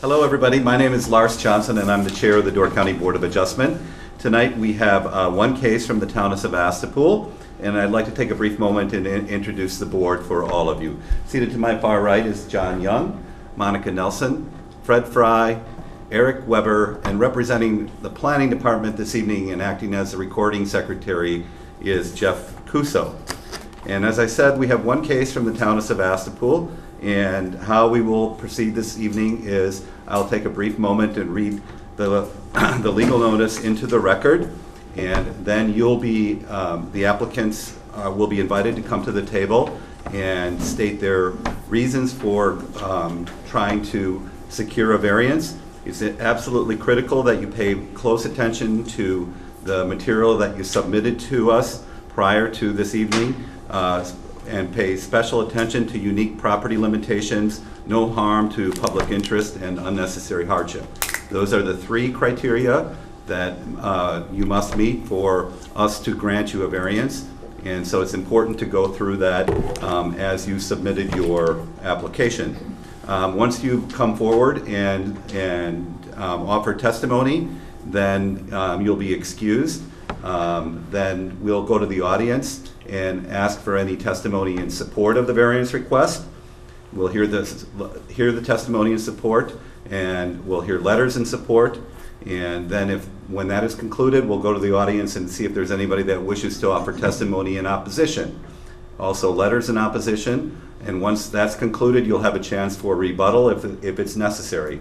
Hello everybody, my name is Lars Johnson and I'm the chair of the Door County Board of Adjustment. Tonight we have one case from the town of Sebastopol, and I'd like to take a brief moment and introduce the board for all of you. Seated to my far right is John Young, Monica Nelson, Fred Fry, Eric Weber, and representing the planning department this evening and acting as the recording secretary is Jeff Cuso. And as I said, we have one case from the town of Sebastopol, and how we will proceed this evening is I'll take a brief moment and read the legal notice into the record, and then you'll be, the applicants will be invited to come to the table and state their reasons for trying to secure a variance. It's absolutely critical that you pay close attention to the material that you submitted to us prior to this evening, and pay special attention to unique property limitations, no harm to public interest, and unnecessary hardship. Those are the three criteria that you must meet for us to grant you a variance. And so it's important to go through that as you submitted your application. Once you come forward and offer testimony, then you'll be excused. Then we'll go to the audience and ask for any testimony in support of the variance request. We'll hear the testimony in support, and we'll hear letters in support. And then when that is concluded, we'll go to the audience and see if there's anybody that wishes to offer testimony in opposition. Also letters in opposition, and once that's concluded, you'll have a chance for rebuttal if it's necessary.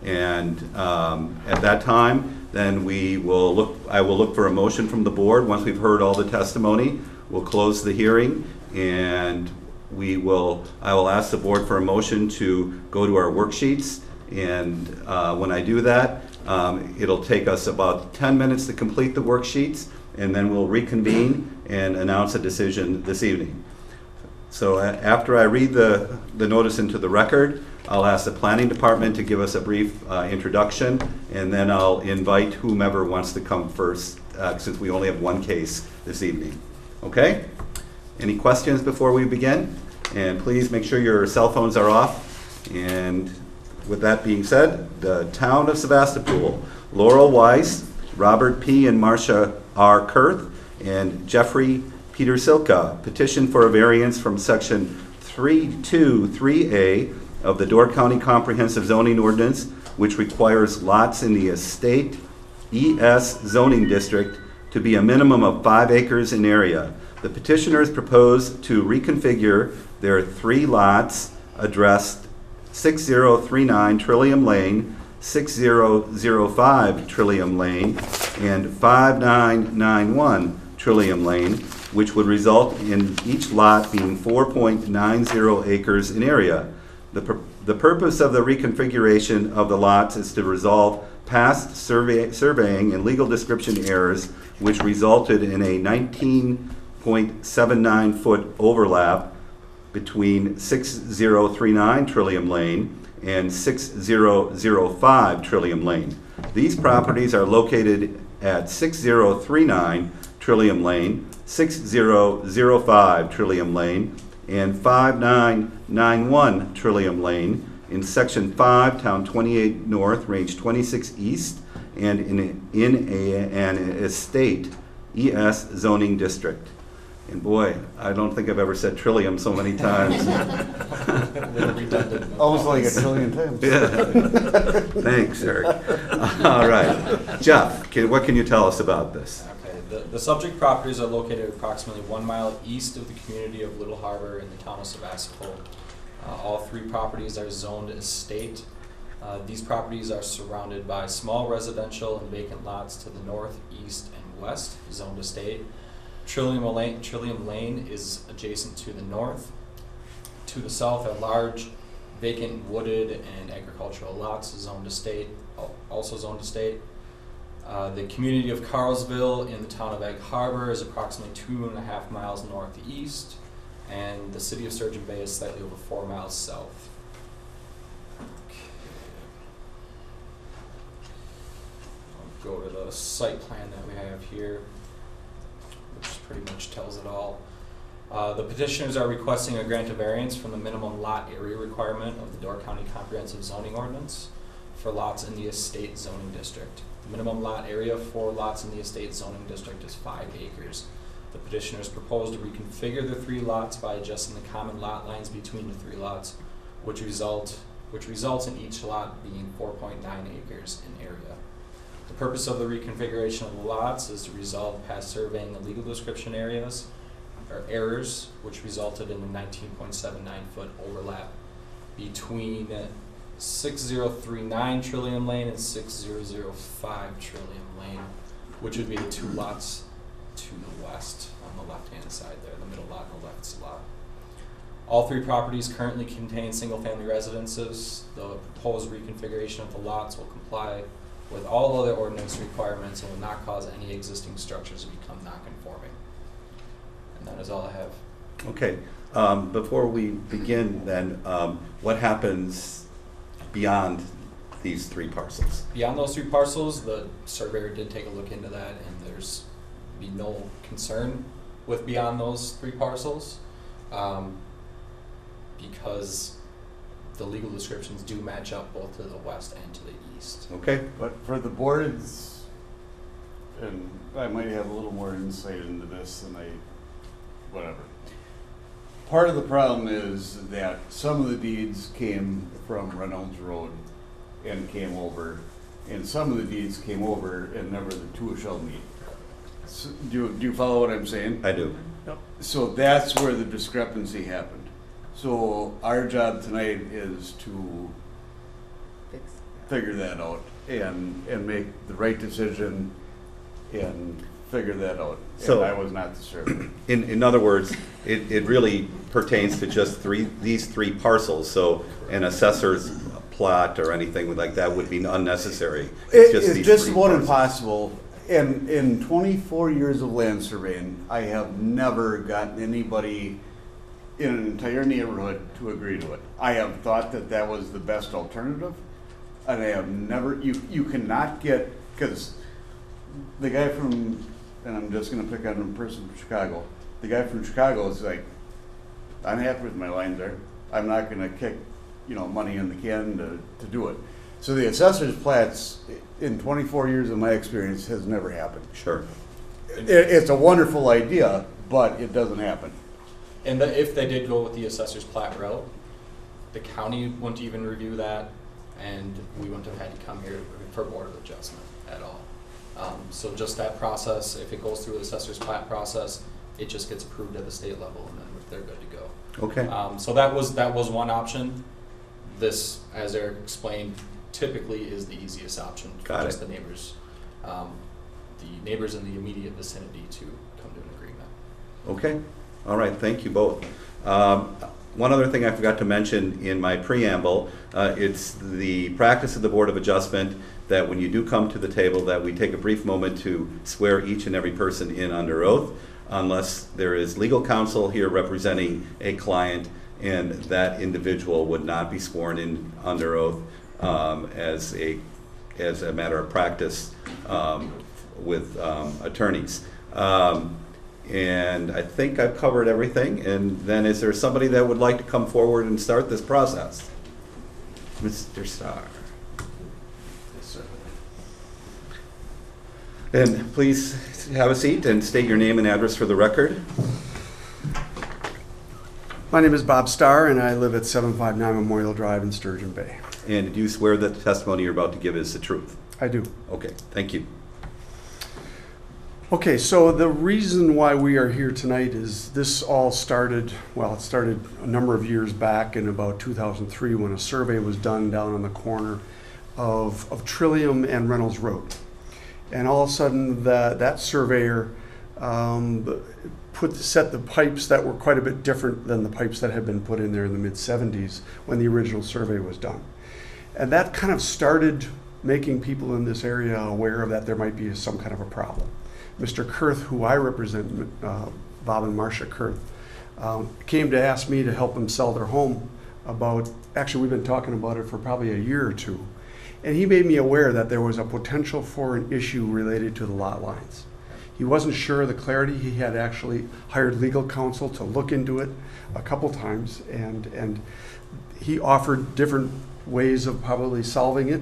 And at that time, then I will look for a motion from the board. Once we've heard all the testimony, we'll close the hearing, and I will ask the board for a motion to go to our worksheets. And when I do that, it'll take us about 10 minutes to complete the worksheets, and then we'll reconvene and announce a decision this evening. So after I read the notice into the record, I'll ask the planning department to give us a brief introduction, and then I'll invite whomever wants to come first, since we only have one case this evening. Okay? Any questions before we begin? And please make sure your cell phones are off. And with that being said, the town of Sebastopol, Laurel Weiss, Robert P. and Marcia R. Kurth, and Jeffrey Peter Silka petition for a variance from section 323A of the Door County Comprehensive Zoning Ordinance, which requires lots in the Estate ES zoning district to be a minimum of 5 acres in area. The petitioners propose to reconfigure their 3 lots addressed 6039 Trillium Lane, 6005 Trillium Lane, and 5991 Trillium Lane, which would result in each lot being 4.90 acres in area. The purpose of the reconfiguration of the lots is to resolve past surveying and legal description errors which resulted in a 19.79 foot overlap between 6039 Trillium Lane and 6005 Trillium Lane. These properties are located at 6039 Trillium Lane, 6005 Trillium Lane, and 5991 Trillium Lane in Section 5, Town 28 North, Range 26 East, and in an Estate ES zoning district. And boy, I don't think I've ever said trillium so many times. Almost like a trillion times. Yeah. Thanks, Eric. All right. Jeff, what can you tell us about this? Okay. The subject properties are located approximately 1 mile east of the community of Little Harbor in the town of Sebastopol. All 3 properties are zoned estate. These properties are surrounded by small residential and vacant lots to the north, east, and west, zoned estate. Trillium Lane is adjacent to the north. To the south are large, vacant, wooded, and agricultural lots, zoned estate, also zoned estate. The community of Carlsville in the town of Egg Harbor is approximately 2.5 miles northeast, and the city of Sturgeon Bay is slightly over 4 miles south. I'll go to the site plan that we have here, which pretty much tells it all. The petitioners are requesting a grant of variance from the minimum lot area requirement of the Door County Comprehensive Zoning Ordinance. for lots in the estate zoning district. The minimum lot area for lots in the estate zoning district is 5 acres. The petitioners propose to reconfigure the 3 lots by adjusting the common lot lines between the 3 lots, which results in each lot being 4.9 acres in area. The purpose of the reconfiguration of the lots is to resolve past surveying the legal description errors, which resulted in a 19.79-foot overlap between 6039 Trillium Lane and 6005 Trillium Lane, which would be the 2 lots to the west on the left-hand side there, the middle lot and the left lot. All 3 properties currently contain single-family residences. The proposed reconfiguration of the lots will comply with all other ordinance requirements and will not cause any existing structures to become non-conforming. And that is all I have. Okay. Before we begin then, what happens beyond these 3 parcels? Beyond those 3 parcels, the surveyor did take a look into that, and there's be no concern with beyond those 3 parcels because the legal descriptions do match up both to the west and to the east. Okay. But for the boards, and I might have a little more insight into this than whatever. Part of the problem is that some of the deeds came from Reynolds Road and came over, and some of the deeds came over and never the 2 shall meet. So, do you follow what I'm saying? I do. Yep. So that's where the discrepancy happened. So our job tonight is to figure that out and make the right decision and figure that out. So and I was not the surveyor. In other words, it really pertains to just these 3 parcels. So an assessor's plot or anything like that would be unnecessary. It's these just 3 about parcels. impossible. And in 24 years of land surveying, I have never gotten anybody in an entire neighborhood to agree to it. I have thought that that was the best alternative, and I have never, you cannot get, because the guy from, and I'm just going to pick on a person from Chicago, the guy from Chicago is like, I'm happy with my lines there. I'm not going to kick, money in the can to do it. So the assessor's plats, in 24 years of my experience, has never happened. Sure. It's a wonderful idea, but it doesn't happen. And if they did go with the assessor's plat route, the county wouldn't even review that, and we wouldn't have had to come here for Board of Adjustment at all. So just that process, if it goes through the assessor's plat process, it just gets approved at the state level, and then they're good to go. Okay. So that was one option. This, as Eric explained, typically is the easiest option for Got just it. the neighbors in the immediate vicinity to come to an agreement. Okay. All right. Thank you both. One other thing I forgot to mention in my preamble, it's the practice of the Board of Adjustment that when you do come to the table that we take a brief moment to swear each and every person in under oath, unless there is legal counsel here representing a client, and that individual would not be sworn in under oath as a matter of practice with attorneys. And I think I've covered everything. And then is there somebody that would like to come forward and start this process? Mr. Starr. Yes, sir. And please have a seat and state your name and address for the record. My name is Bob Starr, and I live at 759 Memorial Drive in Sturgeon Bay. And do you swear that the testimony you're about to give is the truth? I do. Okay, thank you. Okay, so the reason why we are here tonight is this all started, it started a number of years back in about 2003 when a survey was done down on the corner of Trillium and Reynolds Road. And all of a sudden, that surveyor set the pipes that were quite a bit different than the pipes that had been put in there in the mid-70s when the original survey was done. And that kind of started making people in this area aware of that there might be some kind of a problem. Mr. Kurth, who I represent, Bob and Marcia Kurth, came to ask me to help them sell their home actually we've been talking about it for probably a year or two. And he made me aware that there was a potential for an issue related to the lot lines. He wasn't sure of the clarity. He had actually hired legal counsel to look into it a couple times, and he offered different ways of probably solving it.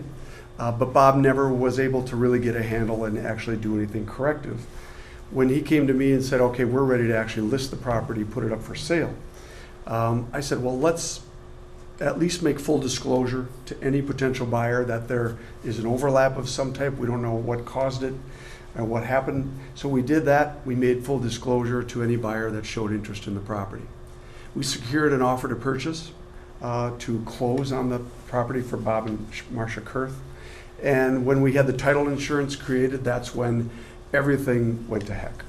But Bob never was able to really get a handle and actually do anything corrective. When he came to me and said, okay, we're ready to actually list the property, put it up for sale, I said, well, let's at least make full disclosure to any potential buyer that there is an overlap of some type. We don't know what caused it and what happened. So we did that. We made full disclosure to any buyer that showed interest in the property. We secured an offer to purchase to close on the property for Bob and Marcia Kurth. And when we had the title insurance created, that's when everything went to heck.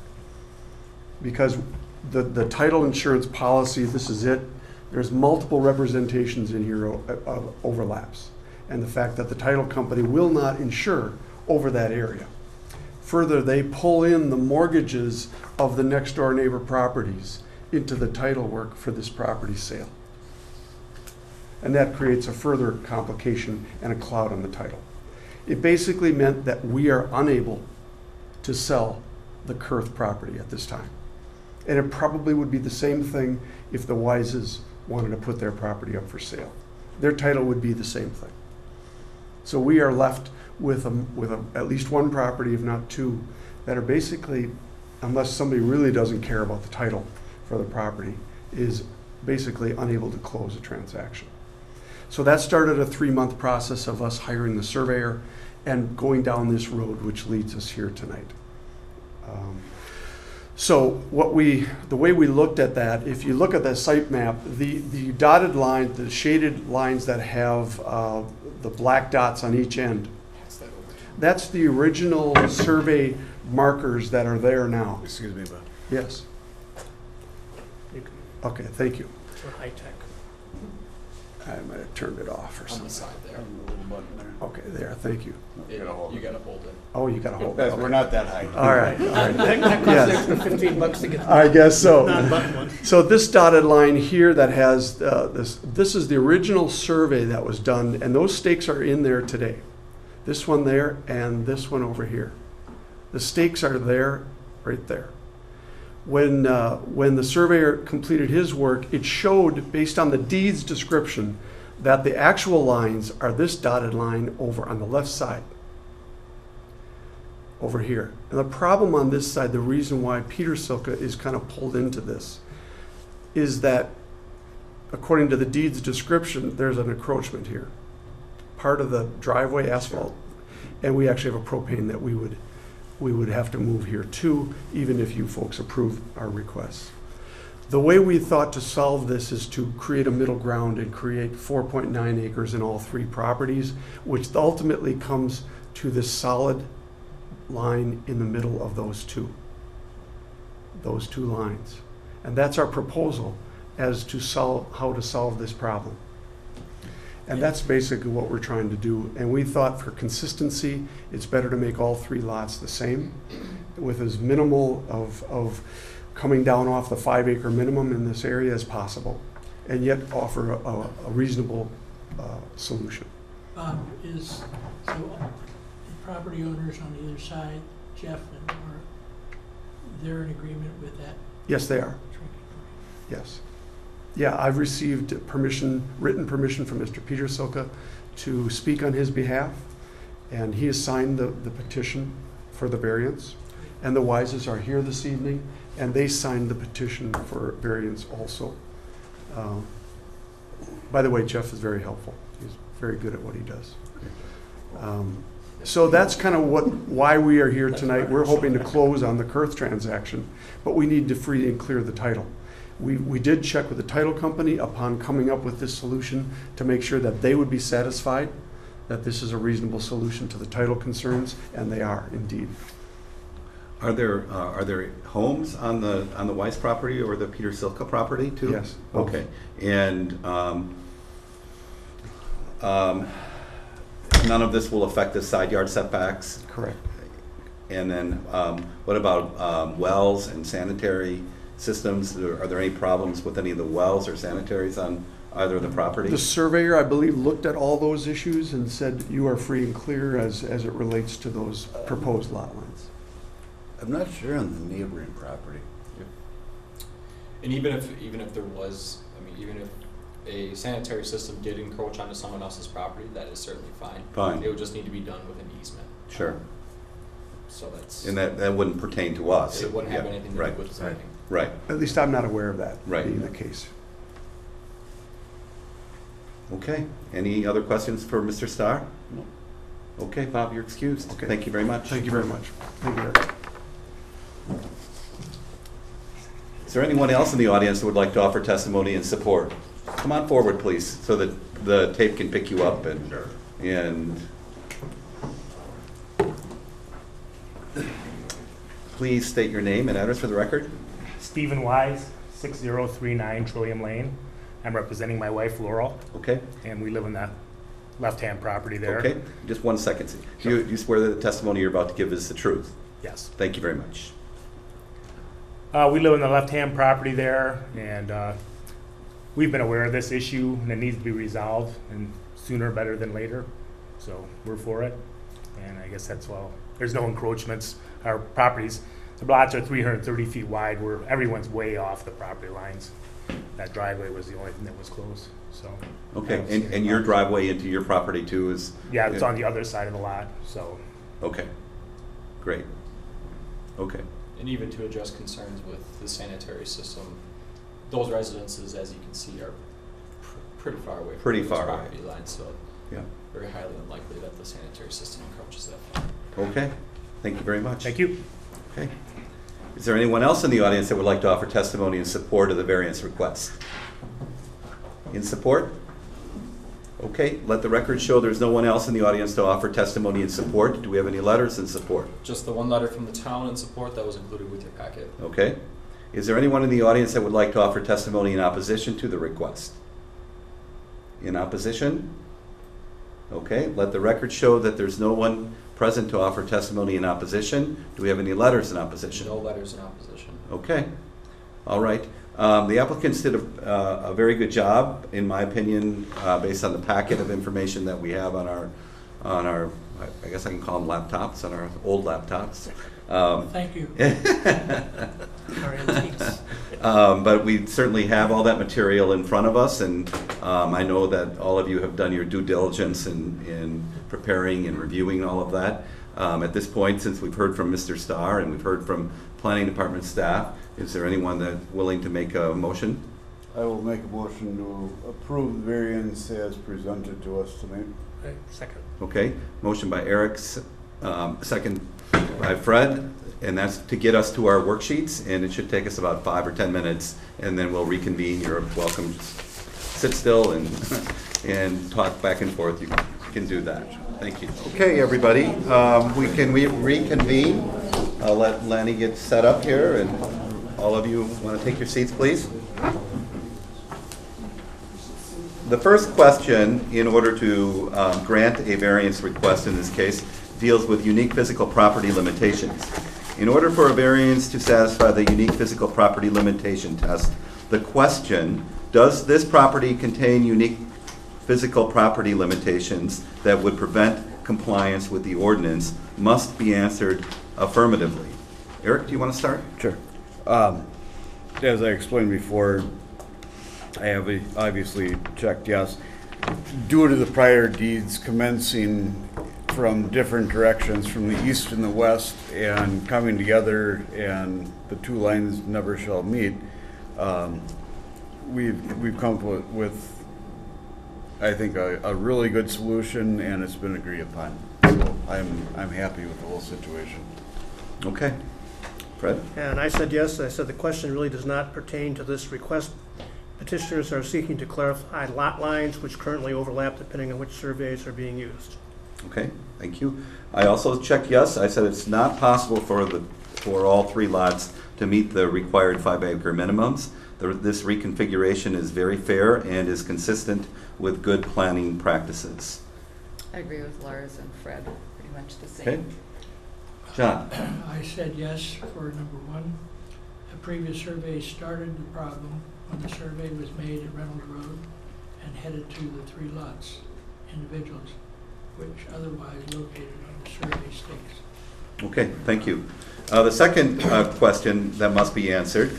Because the title insurance policy, this is it, there's multiple representations in here of overlaps. And the fact that the title company will not insure over that area. Further, they pull in the mortgages of the next door neighbor properties into the title work for this property sale. And that creates a further complication and a cloud on the title. It basically meant that we are unable to sell the Kurth property at this time. And it probably would be the same thing if the Wises wanted to put their property up for sale. Their title would be the same thing. So we are left with at least one property, if not two, that are basically, unless somebody really doesn't care about the title for the property, is basically unable to close a transaction. So that started a 3-month process of us hiring the surveyor and going down this road, which leads us here tonight. So the way we looked at that, if you look at the site map, the dotted line, the shaded lines that have the black dots on each end, that's the original survey markers that are there now. Excuse me, Bob. Yes. Okay, thank you. For high tech. I might have turned it off or On something. the side there. A little button there. Okay, there, thank you. You gotta hold it. Oh, you got a hold. We're not that high. All right, all right. That Yes. costs extra $15 to get the I guess so. non-button one. So this dotted line here that has this is the original survey that was done, and those stakes are in there today. This one there and this one over here. The stakes are there, right there. When the surveyor completed his work, it showed, based on the deed's description, that the actual lines are this dotted line over on the left side, over here. And the problem on this side, the reason why Peter Silka is kind of pulled into this, is that according to the deed's description, there's an encroachment here. Part of the driveway asphalt, and we actually have a propane that we would have to move here too, even if you folks approve our requests. The way we thought to solve this is to create a middle ground and create 4.9 acres in all 3 properties, which ultimately comes to this solid line in the middle of those two lines. And that's our proposal as to how to solve this problem. And that's basically what we're trying to do. And we thought for consistency, it's better to make all 3 lots the same with as minimal of coming down off the 5-acre minimum in this area as possible, and yet offer a reasonable solution. So the property owners on either side, Jeff and Laura, they're in agreement with that? Yes, they are. Yes. Yeah, I've received written permission from Mr. Peter Silka to speak on his behalf, and he has signed the petition for the variance. And the Wises are here this evening, and they signed the petition for variance also. By the way, Jeff is very helpful. He's very good at what he does. So that's kind of why we are here tonight. We're hoping to close on the Kurth transaction, but we need to free and clear the title. We did check with the title company upon coming up with this solution to make sure that they would be satisfied that this is a reasonable solution to the title concerns, and they are indeed. Are there homes on the Weiss property or the Peter Silka property too? Yes. Both. Okay. And none of this will affect the side yard setbacks? Correct. And then what about wells and sanitary systems? Are there any problems with any of the wells or sanitaries on either of the properties? The surveyor, I believe, looked at all those issues and said you are free and clear as it relates to those proposed lot lines. I'm not sure on the neighboring property. And even if there was, I mean, even if a sanitary system did encroach onto someone else's property, that is certainly fine. Fine. It would just need to be done with an easement. Sure. So that's, And that wouldn't pertain to us. it wouldn't have Yeah, anything to right, do with zoning. Right. At least I'm not aware of that Right. being the case. Okay. Any other questions for Mr. Starr? No. Okay, Bob, you're excused. Okay. Thank you very much. Thank you very much. Thank you, Eric. Is there anyone else in the audience who would like to offer testimony in support? Come on forward, please, so that the tape can pick you up and please state your name and address for the record. Stephen Wise, 6039 Trillium Lane. I'm representing my wife Laurel, Okay? and we live in the left-hand property there. Okay, just 1 second. Do you swear that the testimony you're about to give is the truth? Yes. Thank you very much. We live in the left-hand property there, and we've been aware of this issue, and it needs to be resolved, and sooner better than later. So we're for it, and I guess that's all. There's no encroachments. Our properties, the lots are 330 feet wide, where everyone's way off the property lines. That driveway was the only thing that was closed, so. I Okay, don't see any and your problems. driveway into your property too is? Yeah, it's on the other side of the lot, so. Okay, great. Okay, And even to address concerns with the sanitary system, those residences, as you can see, are pretty far away Pretty from those far away. property lines, so yeah, very highly unlikely that the sanitary system encroaches that far. okay. Thank you very much. Thank you. Okay. Is there anyone else in the audience that would like to offer testimony in support of the variance request? In support? Okay, let the record show there's no one else in the audience to offer testimony in support. Do we have any letters in support? Just the one letter from the town in support that was included with your packet. Okay. Is there anyone in the audience that would like to offer testimony in opposition to the request? In opposition? Okay, let the record show that there's no one present to offer testimony in opposition. Do we have any letters in opposition? No letters in opposition. Okay, all right. The applicants did a very good job, in my opinion, based on the packet of information that we have on our, I guess I can call them laptops, on our old laptops. Thank you. Our antiques. But we certainly have all that material in front of us, and I know that all of you have done your due diligence in preparing and reviewing all of that. At this point, since we've heard from Mr. Starr and we've heard from Planning Department staff, is there anyone that's willing to make a motion? I will make a motion to approve the variance as presented to us tonight. Okay, second. Okay, motion by Eric, second by Fred, and that's to get us to our worksheets, and it should take us about 5 or 10 minutes, and then we'll reconvene. You're welcome. Just sit still and talk back and forth. You can do that. Thank you. Okay, everybody, we can reconvene. I'll let Lanny get set up here, and all of you want to take your seats, please. The first question, in order to grant a variance request in this case, deals with unique physical property limitations. In order for a variance to satisfy the unique physical property limitation test, the question, does this property contain unique physical property limitations that would prevent compliance with the ordinance, must be answered affirmatively. Eric, do you want to start? Sure. As I explained before, I have obviously checked yes. Due to the prior deeds commencing from different directions, from the east and the west, and coming together, and the two lines never shall meet, we've come up with I think a really good solution, and it's been agreed upon. So I'm happy with the whole situation. Okay. Fred? And I said yes. I said the question really does not pertain to this request. Petitioners are seeking to clarify lot lines which currently overlap depending on which surveys are being used. Okay, thank you. I also checked yes. I said it's not possible for all 3 lots to meet the required 5-acre minimums. This reconfiguration is very fair and is consistent with good planning practices. I agree with Lars and Fred, pretty much the Okay. same. John? I said yes for number 1. A previous survey started the problem when the survey was made at Reynolds Road and headed to the 3 lots, individuals, which otherwise located on the survey stakes. Okay, thank you. The second question that must be answered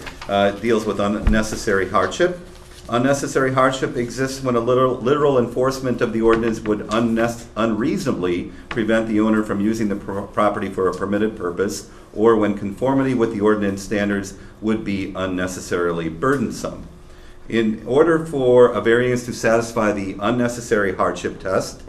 deals with unnecessary hardship. Unnecessary hardship exists when a literal enforcement of the ordinance would unreasonably prevent the owner from using the property for a permitted purpose, or when conformity with the ordinance standards would be unnecessarily burdensome. In order for a variance to satisfy the unnecessary hardship test,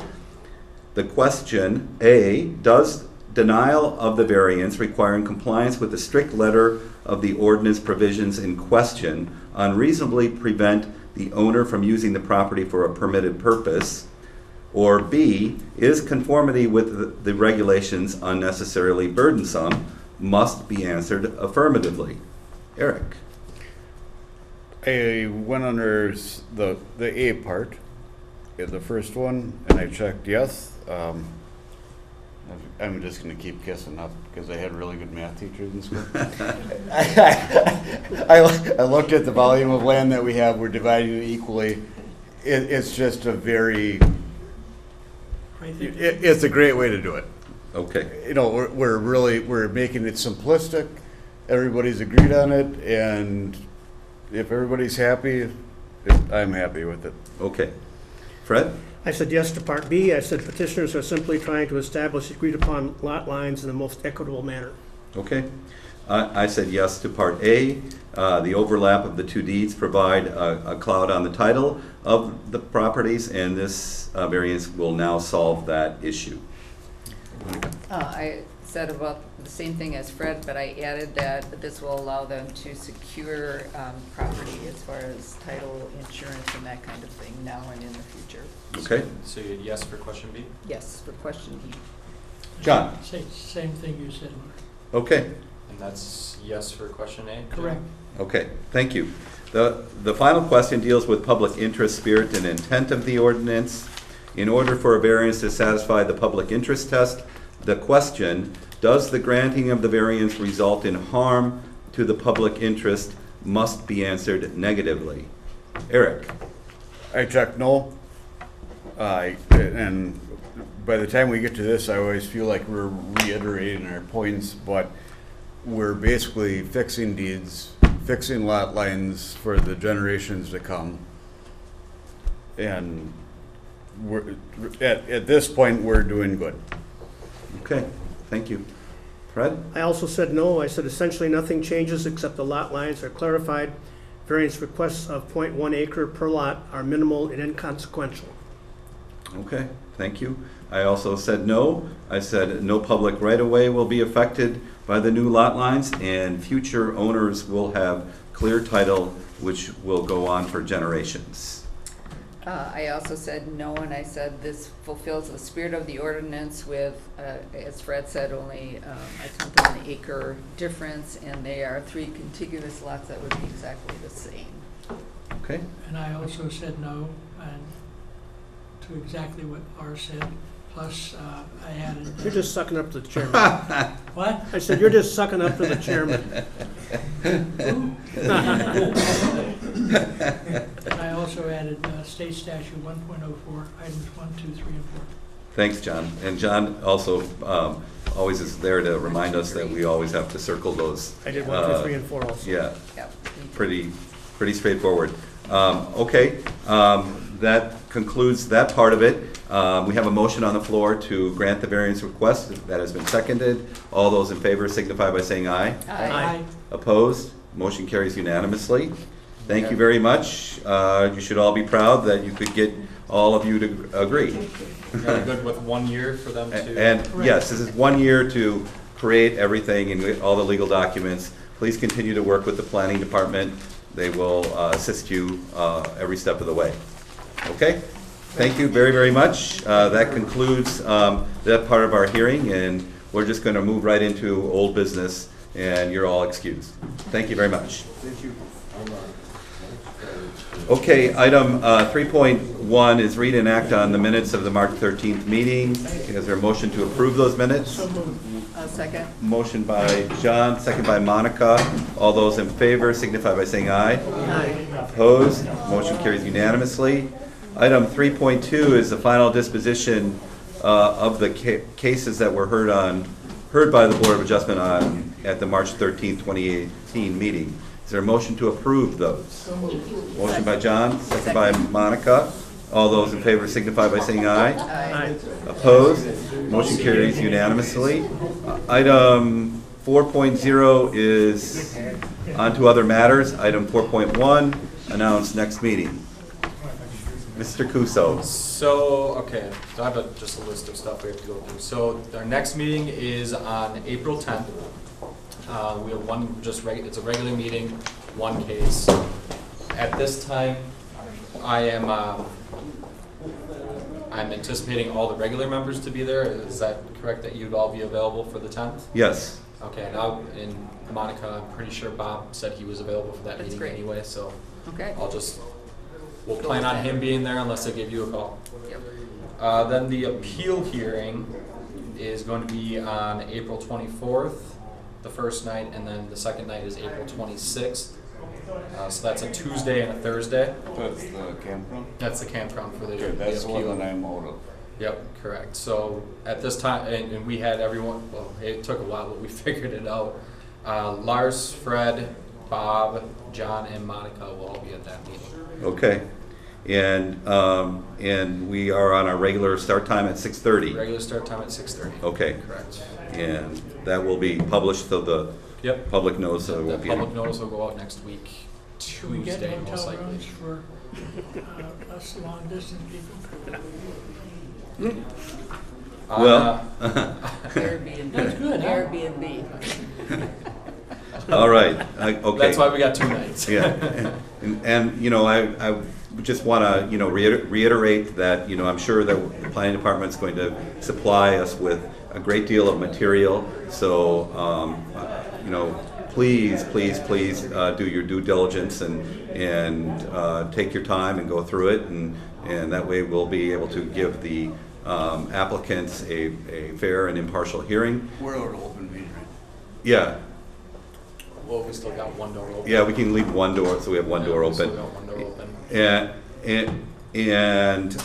the question, A, does denial of the variance requiring compliance with the strict letter of the ordinance provisions in question unreasonably prevent the owner from using the property for a permitted purpose? Or B, is conformity with the regulations unnecessarily burdensome? Must be answered affirmatively. Eric? I went under the A part, the first one, and I checked yes. I'm just going to keep kissing up because I had really good math teachers in school. I looked at the volume of land that we have. We're dividing it equally. It's just a very, it's a great way to do it. Okay. You know, we're making it simplistic. Everybody's agreed on it, and if everybody's happy, I'm happy with it. Okay. Fred? I said yes to part B. I said petitioners are simply trying to establish agreed upon lot lines in the most equitable manner. Okay. I said yes to part A. The overlap of the two deeds provide a cloud on the title of the properties, and this variance will now solve that issue. I said about the same thing as Fred, but I added that this will allow them to secure property as far as title, insurance, and that kind of thing now and in the future. Okay. So you had yes for question B? Yes, for question B. John? Same thing you said, Mark. Okay. And that's yes for question A? Correct. Okay, thank you. The final question deals with public interest, spirit, and intent of the ordinance. In order for a variance to satisfy the public interest test, the question, does the granting of the variance result in harm to the public interest, must be answered negatively. Eric? I checked no. And by the time we get to this, I always feel like we're reiterating our points, but we're basically fixing deeds, fixing lot lines for the generations to come. And we're, at this point, we're doing good. Okay, thank you. Fred? I also said no. I said essentially nothing changes except the lot lines are clarified. Variance requests of 0.1 acre per lot are minimal and inconsequential. Okay, thank you. I also said no. I said no public right-of-way will be affected by the new lot lines, and future owners will have clear title, which will go on for generations. I also said no, and I said this fulfills the spirit of the ordinance with, as Fred said, only a tenth of an acre difference, and they are 3 contiguous lots that would be exactly the same. Okay. And I also said no, and to exactly what R said, plus I added. You're just sucking up to the chairman. What? I said you're just sucking up to the chairman. And I also added state statute 1.04, items 1, 2, 3, and 4. Thanks, John. And John also always is there to remind us that we always have to circle those. I did 1, 2, 3, and 4 also. Yeah, Yep. pretty straightforward. Okay, that concludes that part of it. We have a motion on the floor to grant the variance request. That has been seconded. All those in favor signify by saying aye. Aye. Opposed? Motion carries unanimously. Thank you very much. You should all be proud that you could get all of you to agree. Are we good with 1 year for them to? And yes, this is 1 year to create everything and get all the legal documents. Please continue to work with the planning department. They will assist you every step of the way. Okay? Thank you very, very much. That concludes that part of our hearing, and we're just going to move right into old business, and you're all excused. Thank you very much. Thank you. Okay, item 3.1 is read and act on the minutes of the March 13th meeting. Is there a motion to approve those minutes? So moved. Second. Motion by John, second by Monica. All those in favor signify by saying aye. Aye. Opposed? Motion carries unanimously. Item 3.2 is the final disposition of the cases that were heard by the Board of Adjustment at the March 13th, 2018 meeting. Is there a motion to approve those? So moved. Motion by John, second by Monica. All those in favor signify by saying aye. Aye. Opposed? Motion carries unanimously. Item 4.0 is on to other matters. Item 4.1, announce next meeting. Mr. Kuso. So, okay, so I have just a list of stuff we have to go through. So our next meeting is on April 10th. We have one, it's a regular meeting, one case. At this time, I'm anticipating all the regular members to be there. Is that correct, that you'd all be available for the 10th? Yes. Okay, now, and Monica, I'm pretty sure Bob said he was available for that That's meeting great. anyway, so Okay. we'll plan on him being there unless I give you a call. Yep. Then the appeal hearing is going to be on April 24th, the first night, and then the second night is April 26th. So that's a Tuesday and a Thursday. That's the campground? That's the campground for the Okay, that's the one appeal. that I'm out of. Yep, correct. So at this time, and we had everyone, well, it took a while, but we figured it out. Lars, Fred, Bob, John, and Monica will all be at that meeting. Okay. And we are on our regular start time at 6:30. Regular start time at 6:30. Okay. Correct. And that will be published so the Yep. public knows that it will The be. public notice will go out next week, Should we get Tuesday most hotel likely. rooms for us long-distance people? Well, Airbnb. That's good, huh? Airbnb. all right. Okay. That's why we got 2 nights. Yeah, and you know, I just want to, you know, reiterate that, you know, I'm sure that the planning department is going to supply us with a great deal of material. So, you know, please do your due diligence and take your time and go through it, and that way we'll be able to give the applicants a fair and impartial hearing. We're out of open meeting, right? Yeah. Well, we still got one door open. Yeah, we can leave one door, so we have one door We still open. got one door open. And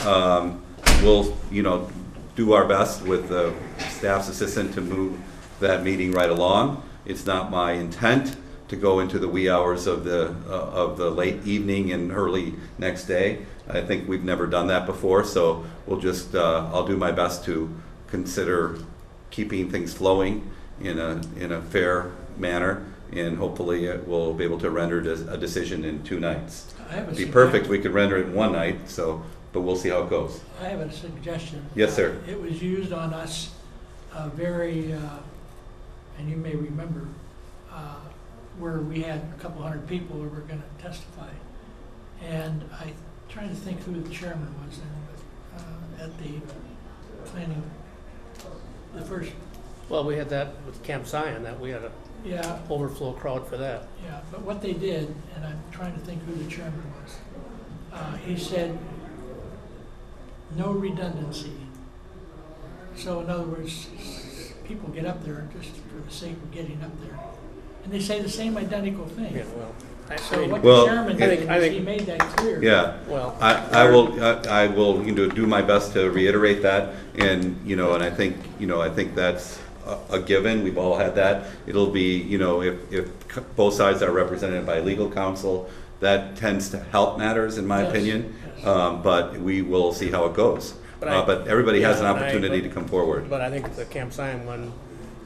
we'll, you know, do our best with the staff's assistant to move that meeting right along. It's not my intent to go into the wee hours of the late evening and early next day. I think we've never done that before, so we'll just, I'll do my best to consider keeping things flowing in a fair manner, and hopefully we'll be able to render a decision in 2 nights. I have a It'd be suggestion. perfect, we could render it in 1 night, so, but we'll see how it goes. I have a suggestion. Yes, sir. It was used on us very, and you may remember, where we had a couple hundred people who were going to testify. And I'm trying to think who the chairman was then, but at the planning, the first, Well, we had that with Camp Zion, that we had a yeah, overflow crowd for that. yeah. But what they did, and I'm trying to think who the chairman was, he said, no redundancy. So in other words, people get up there just for the sake of getting up there. And they say the same identical thing. Yeah, well, So what Well, the chairman I did think- was he made that clear. Yeah, well, I will, you know, do my best to reiterate that, and, you know, and I think that's a given, we've all had that. It'll be, you know, if both sides are represented by legal counsel, that tends to help matters, in my Yes, opinion. yes. But we will see how it goes. But But everybody has an yeah, and opportunity to come forward. but I think the Camp Zion one,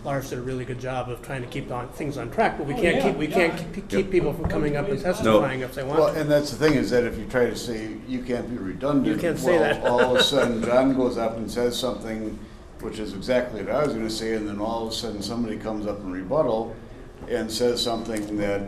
Lars did a really good job of trying to keep things on track, but we Oh, can't yeah, keep, we yeah. can't keep people from coming up and testifying if they want Well, to. and that's the thing, is that if you try to say you can't be redundant. You can't say well, that. All of a sudden, John goes up and says something, which is exactly what I was gonna say, and then all of a sudden, somebody comes up in rebuttal and says something that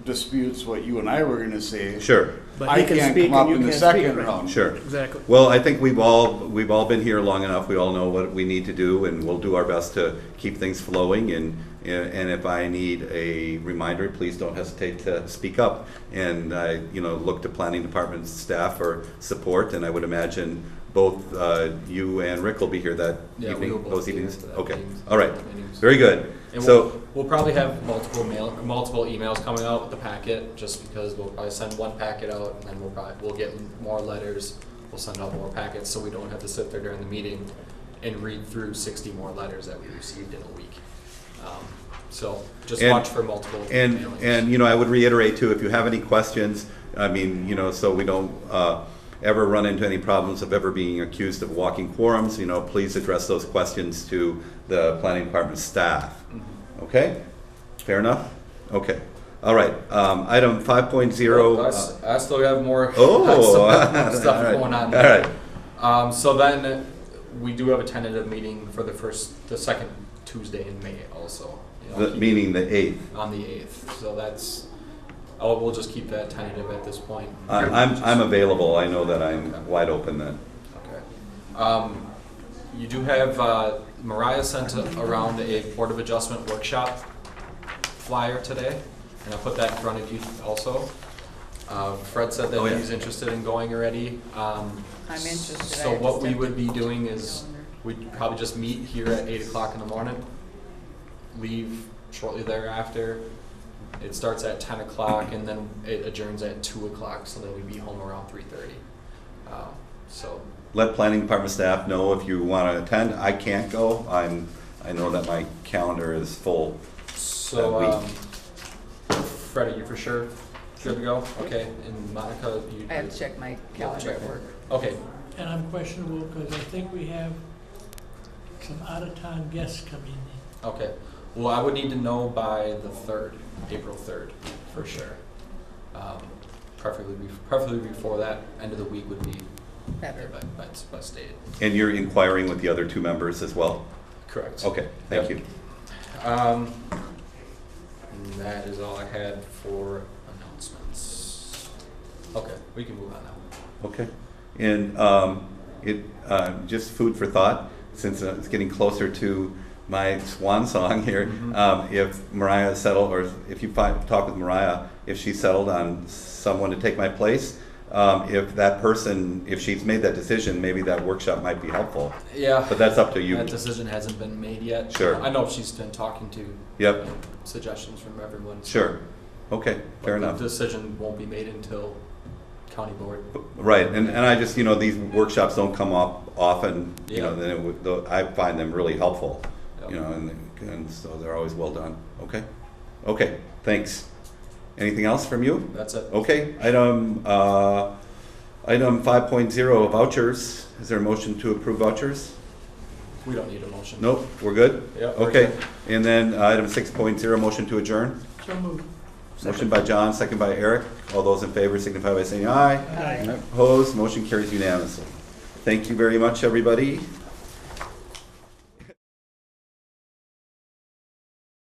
disputes what you and I were gonna say. Sure, But I he can can't speak come up and you in the can't speak, second right? round. sure. Exactly. Well, I think we've all been here long enough. We all know what we need to do, and we'll do our best to keep things flowing. And if I need a reminder, please don't hesitate to speak up. And I, you know, look to planning department staff for support. And I would imagine both you and Rick will be here that Yeah, we evening. will both Those be here evenings. for that Okay. meeting. All right. Meetings. Very good. And So. we'll probably have multiple emails coming out with the packet, just because we'll probably send one packet out, and then we'll get more letters. We'll send out more packets, so we don't have to sit there during the meeting and read through 60 more letters that we received in a week. So just And- watch for multiple And, mailings. I would reiterate too, if you have any questions, so we don't ever run into any problems of ever being accused of walking quorums, please address those questions to the planning department staff. Mhm. Okay? Fair enough? Okay. All right. Item 5.0. I still have more Oh, stuff all right. going on. All right. So then we do have a tentative meeting for the second Tuesday in May also. Meaning the 8th. On the 8th. So we'll just keep that tentative at this point. I'm available. I know that I'm wide open then. Okay. You do have, Mariah sent around a Board of Adjustment workshop flyer today, and I put that in front of you also. Fred said Oh, that yeah. he's interested in going already. I'm interested. So what we would be doing is, we'd probably just meet here at 8 o'clock in the morning, leave shortly thereafter. It starts at 10 o'clock and then it adjourns at 2 o'clock, so then we'd be home around 3:30. So, Let planning department staff know if you want to attend. I can't go. I know that my calendar is full. so, Fred, are you for sure good to go? Okay, and Monica, you? I have to check my calendar check at work. Okay, And I'm questionable because I think we have some out-of-town guests coming in. okay. Well, I would need to know by the 3rd, April 3rd, for sure. Preferably before that, end of the week would be Better. best date. And you're inquiring with the other two members as well? Correct. Okay, thank Yep. you. And that is all I had for announcements. Okay, we can move on now. Okay. And just food for thought, since it's getting closer to my swan song here. Mhm. If Mariah settled, or if you talk with Mariah, if she settled on someone to take my place, if that person, if she's made that decision, maybe that workshop might be helpful. Yeah. But that's up to you. That decision hasn't been made yet. Sure. I know she's been talking to Yep, suggestions from everyone. sure. Okay, fair But enough. the decision won't be made until county board. Right, and I just, these workshops don't come up often, Yeah. then I find them really helpful, Yep. and so they're always well done. Okay? Okay, thanks. Anything else from you? That's it. Okay, item 5.0, vouchers. Is there a motion to approve vouchers? We don't need a motion. Nope, we're good? Yeah, we're Okay, good. and then item 6.0, motion to adjourn. So moved. Motion by John, second by Eric. All those in favor signify by saying aye. Aye. Opposed, motion carries unanimously. Thank you very much, everybody.